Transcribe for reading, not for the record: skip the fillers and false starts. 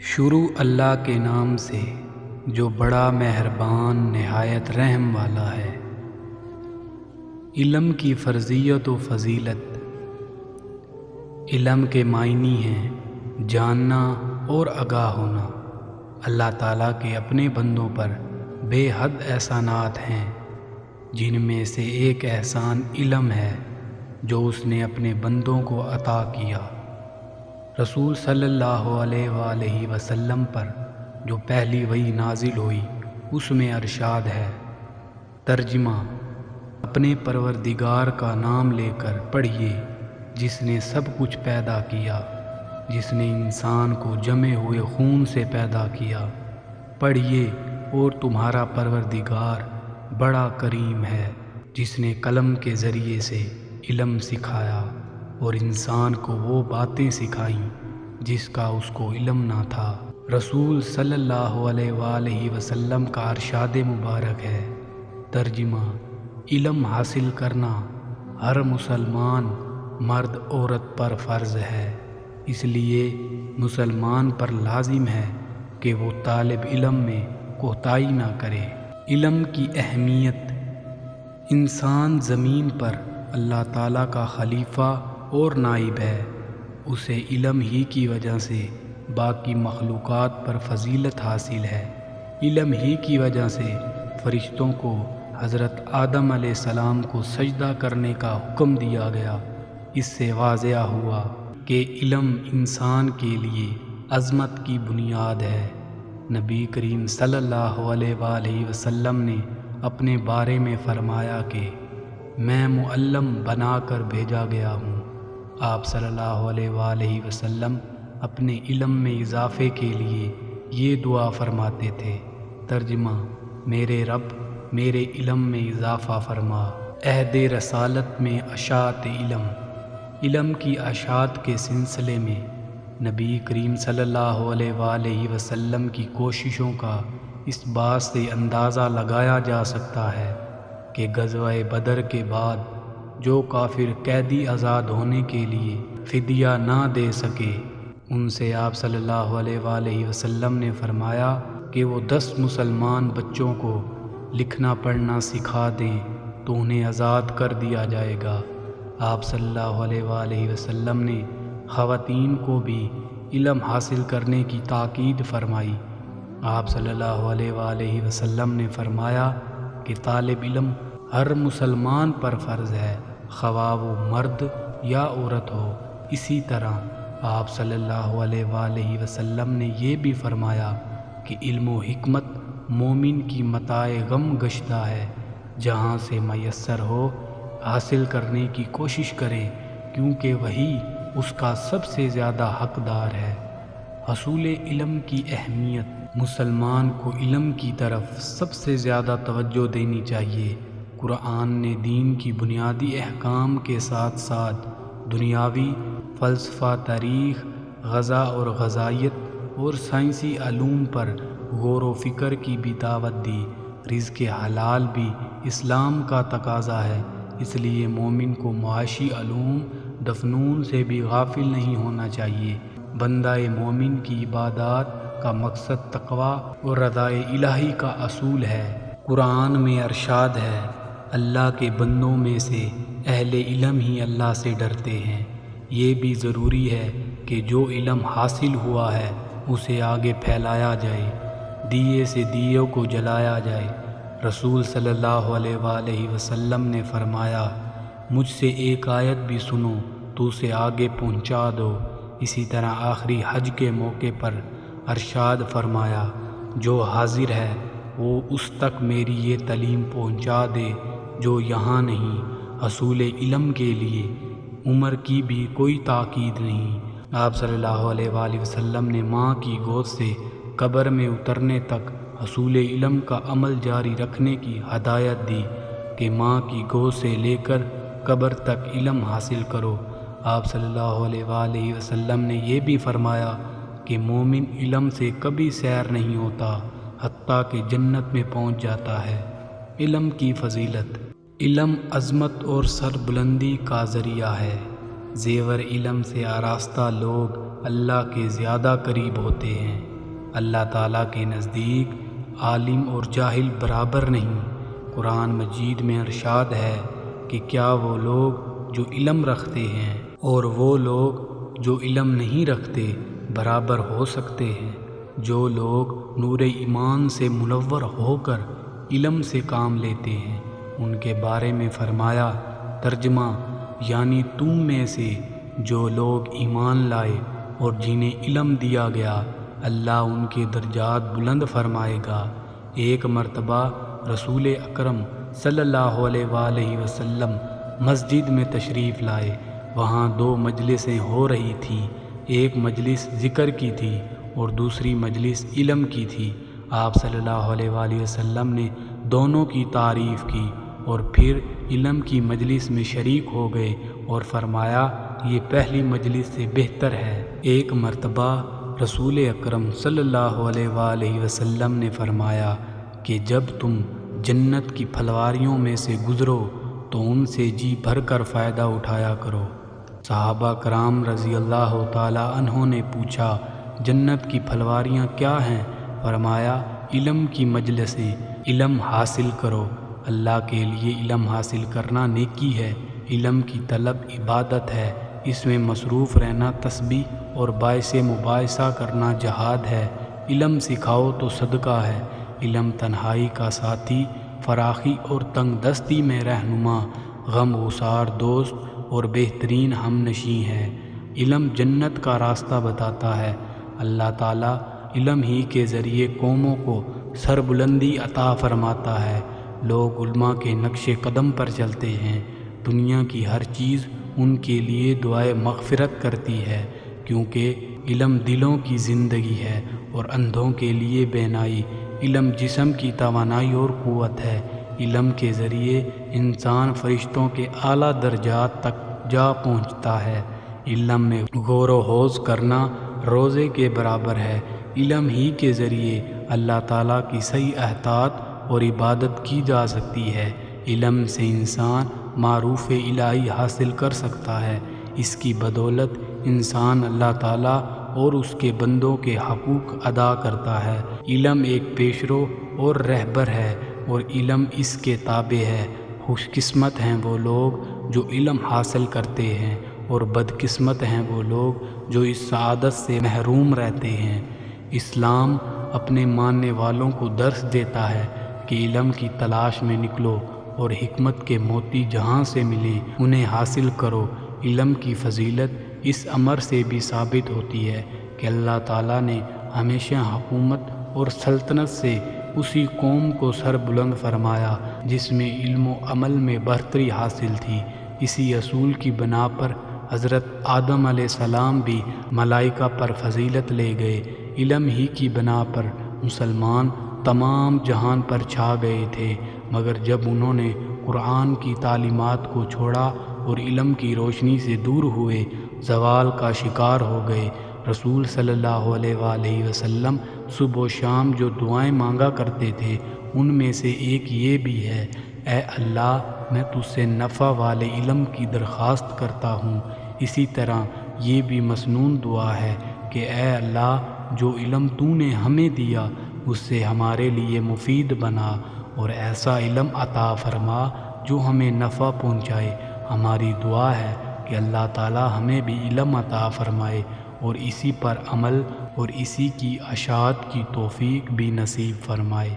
شروع اللہ کے نام سے جو بڑا مہربان نہایت رحم والا ہے۔ علم کی فرضیت و فضیلت۔ علم کے معنی ہیں جاننا اور آگاہ ہونا۔ اللہ تعالیٰ کے اپنے بندوں پر بے حد احسانات ہیں، جن میں سے ایک احسان علم ہے جو اس نے اپنے بندوں کو عطا کیا۔ رسول صلی اللہ علیہ وآلہ وسلم پر جو پہلی وحی نازل ہوئی اس میں ارشاد ہے۔ ترجمہ: اپنے پروردگار کا نام لے کر پڑھیے جس نے سب کچھ پیدا کیا، جس نے انسان کو جمے ہوئے خون سے پیدا کیا۔ پڑھیے اور تمہارا پروردگار بڑا کریم ہے، جس نے قلم کے ذریعے سے علم سکھایا اور انسان کو وہ باتیں سکھائیں جس کا اس کو علم نہ تھا۔ رسول صلی اللہ علیہ وآلہ وسلم کا ارشاد مبارک ہے۔ ترجمہ: علم حاصل کرنا ہر مسلمان مرد عورت پر فرض ہے، اس لیے مسلمان پر لازم ہے کہ وہ طالب علم میں کوتاہی نہ کرے۔ علم کی اہمیت۔ انسان زمین پر اللہ تعالیٰ کا خلیفہ اور نائب ہے۔ اسے علم ہی کی وجہ سے باقی مخلوقات پر فضیلت حاصل ہے۔ علم ہی کی وجہ سے فرشتوں کو حضرت آدم علیہ السلام کو سجدہ کرنے کا حکم دیا گیا۔ اس سے واضح ہوا کہ علم انسان کے لیے عظمت کی بنیاد ہے۔ نبی کریم صلی اللہ علیہ وآلہ وسلم نے اپنے بارے میں فرمایا کہ میں معلم بنا کر بھیجا گیا ہوں۔ آپ صلی اللہ علیہ وآلہ وسلم اپنے علم میں اضافے کے لیے یہ دعا فرماتے تھے۔ ترجمہ: میرے رب میرے علم میں اضافہ فرما۔ عہد رسالت میں اشاعت علم۔ علم کی اشاعت کے سلسلے میں نبی کریم صلی اللہ علیہ وآلہ وسلم کی کوششوں کا اس بات سے اندازہ لگایا جا سکتا ہے کہ غزوہ بدر کے بعد جو کافر قیدی آزاد ہونے کے لیے فدیہ نہ دے سکے، ان سے آپ صلی اللہ علیہ وآلہ وسلم نے فرمایا کہ وہ 10 مسلمان بچوں کو لکھنا پڑھنا سکھا دیں تو انہیں آزاد کر دیا جائے گا۔ آپ صلی اللہ علیہ وآلہ وسلم نے خواتین کو بھی علم حاصل کرنے کی تاکید فرمائی۔ آپ صلی اللہ علیہ وآلہ وسلم نے فرمایا کہ طالب علم ہر مسلمان پر فرض ہے، خواہ وہ مرد یا عورت ہو۔ اسی طرح آپ صلی اللہ علیہ وآلہ وسلم نے یہ بھی فرمایا کہ علم و حکمت مومن کی متاع غم گشتہ ہے، جہاں سے میسر ہو حاصل کرنے کی کوشش کرے، کیونکہ وہی اس کا سب سے زیادہ حقدار ہے۔ حصول علم کی اہمیت۔ مسلمان کو علم کی طرف سب سے زیادہ توجہ دینی چاہیے۔ قرآن نے دین کی بنیادی احکام کے ساتھ ساتھ دنیاوی فلسفہ، تاریخ، غزا اور غزائیت اور سائنسی علوم پر غور و فکر کی بھی دعوت دی۔ رزق حلال بھی اسلام کا تقاضا ہے، اس لیے مومن کو معاشی علوم دفنون سے بھی غافل نہیں ہونا چاہیے۔ بندہ مومن کی عبادات کا مقصد تقویٰ اور رضائے الہی کا اصول ہے۔ قرآن میں ارشاد ہے، اللہ کے بندوں میں سے اہل علم ہی اللہ سے ڈرتے ہیں۔ یہ بھی ضروری ہے کہ جو علم حاصل ہوا ہے اسے آگے پھیلایا جائے، دیے سے دیوں کو جلایا جائے۔ رسول صلی اللہ علیہ وآلہ وسلم نے فرمایا، مجھ سے ایک آیت بھی سنو تو اسے آگے پہنچا دو۔ اسی طرح آخری حج کے موقع پر ارشاد فرمایا، جو حاضر ہے وہ اس تک میری یہ تعلیم پہنچا دے جو یہاں نہیں۔ حصول علم کے لیے عمر کی بھی کوئی تاکید نہیں۔ آپ صلی اللہ علیہ وآلہ وسلم نے ماں کی گود سے قبر میں اترنے تک حصول علم کا عمل جاری رکھنے کی ہدایت دی کہ ماں کی گود سے لے کر قبر تک علم حاصل کرو۔ آپ صلی اللہ علیہ وآلہ وسلم نے یہ بھی فرمایا کہ مومن علم سے کبھی سیر نہیں ہوتا حتیٰ کہ جنت میں پہنچ جاتا ہے۔ علم کی فضیلت۔ علم عظمت اور سربلندی کا ذریعہ ہے۔ زیور علم سے آراستہ لوگ اللہ کے زیادہ قریب ہوتے ہیں۔ اللہ تعالیٰ کے نزدیک عالم اور جاہل برابر نہیں۔ قرآن مجید میں ارشاد ہے کہ کیا وہ لوگ جو علم رکھتے ہیں اور وہ لوگ جو علم نہیں رکھتے برابر ہو سکتے ہیں؟ جو لوگ نور ایمان سے منور ہو کر علم سے کام لیتے ہیں ان کے بارے میں فرمایا، ترجمہ یعنی تم میں سے جو لوگ ایمان لائے اور جنہیں علم دیا گیا اللہ ان کے درجات بلند فرمائے گا۔ ایک مرتبہ رسول اکرم صلی اللہ علیہ وآلہ وسلم مسجد میں تشریف لائے۔ وہاں دو مجلسیں ہو رہی تھیں، ایک مجلس ذکر کی تھی اور دوسری مجلس علم کی تھی۔ آپ صلی اللہ علیہ وآلہ وسلم نے دونوں کی تعریف کی اور پھر علم کی مجلس میں شریک ہو گئے اور فرمایا یہ پہلی مجلس سے بہتر ہے۔ ایک مرتبہ رسول اکرم صلی اللہ علیہ وآلہ وسلم نے فرمایا کہ جب تم جنت کی پھلواریوں میں سے گزرو تو ان سے جی بھر کر فائدہ اٹھایا کرو۔ صحابہ کرام رضی اللہ تعالی عنہ نے پوچھا جنت کی پھلواریاں کیا ہیں؟ فرمایا علم کی مجلسیں، علم حاصل کرو۔ اللہ کے لیے علم حاصل کرنا نیکی ہے، علم کی طلب عبادت ہے، اس میں مصروف رہنا تسبیح اور باعث مباحثہ کرنا جہاد ہے۔ علم سکھاؤ تو صدقہ ہے، علم تنہائی کا ساتھی، فراخی اور تنگ دستی میں رہنما، غم گسار دوست اور بہترین ہم نشیں ہے۔ علم جنت کا راستہ بتاتا ہے۔ اللہ تعالیٰ علم ہی کے ذریعے قوموں کو سربلندی عطا فرماتا ہے۔ لوگ علماء کے نقش قدم پر چلتے ہیں۔ دنیا کی ہر چیز ان کے لیے دعائے مغفرت کرتی ہے، کیونکہ علم دلوں کی زندگی ہے اور اندھوں کے لیے بینائی۔ علم جسم کی توانائی اور قوت ہے۔ علم کے ذریعے انسان فرشتوں کے اعلیٰ درجات تک جا پہنچتا ہے۔ علم میں غور و خوض کرنا روزے کے برابر ہے۔ علم ہی کے ذریعے اللہ تعالیٰ کی صحیح اطاعت اور عبادت کی جا سکتی ہے۔ علم سے انسان معروف الہی حاصل کر سکتا ہے۔ اس کی بدولت انسان اللہ تعالیٰ اور اس کے بندوں کے حقوق ادا کرتا ہے۔ علم ایک پیشرو اور رہبر ہے اور علم اس کے تابع ہے۔ خوش قسمت ہیں وہ لوگ جو علم حاصل کرتے ہیں اور بدقسمت ہیں وہ لوگ جو اس سعادت سے محروم رہتے ہیں۔ اسلام اپنے ماننے والوں کو درس دیتا ہے کہ علم کی تلاش میں نکلو اور حکمت کے موتی جہاں سے ملیں انہیں حاصل کرو۔ علم کی فضیلت اس امر سے بھی ثابت ہوتی ہے کہ اللہ تعالیٰ نے ہمیشہ حکومت اور سلطنت سے اسی قوم کو سر بلند فرمایا جس میں علم و عمل میں برتری حاصل تھی۔ اسی اصول کی بنا پر حضرت آدم علیہ السلام بھی ملائکہ پر فضیلت لے گئے۔ علم ہی کی بنا پر مسلمان تمام جہان پر چھا گئے تھے، مگر جب انہوں نے قرآن کی تعلیمات کو چھوڑا اور علم کی روشنی سے دور ہوئے زوال کا شکار ہو گئے۔ رسول صلی اللہ علیہ وآلہ وسلم صبح و شام جو دعائیں مانگا کرتے تھے ان میں سے ایک یہ بھی ہے، اے اللہ میں تجھ سے نفع والے علم کی درخواست کرتا ہوں۔ اسی طرح یہ بھی مسنون دعا ہے کہ اے اللہ جو علم تو نے ہمیں دیا اس سے ہمارے لیے مفید بنا اور ایسا علم عطا فرما جو ہمیں نفع پہنچائے۔ ہماری دعا ہے کہ اللہ تعالی ہمیں بھی علم عطا فرمائے اور اسی پر عمل اور اسی کی اشاعت کی توفیق بھی نصیب فرمائے۔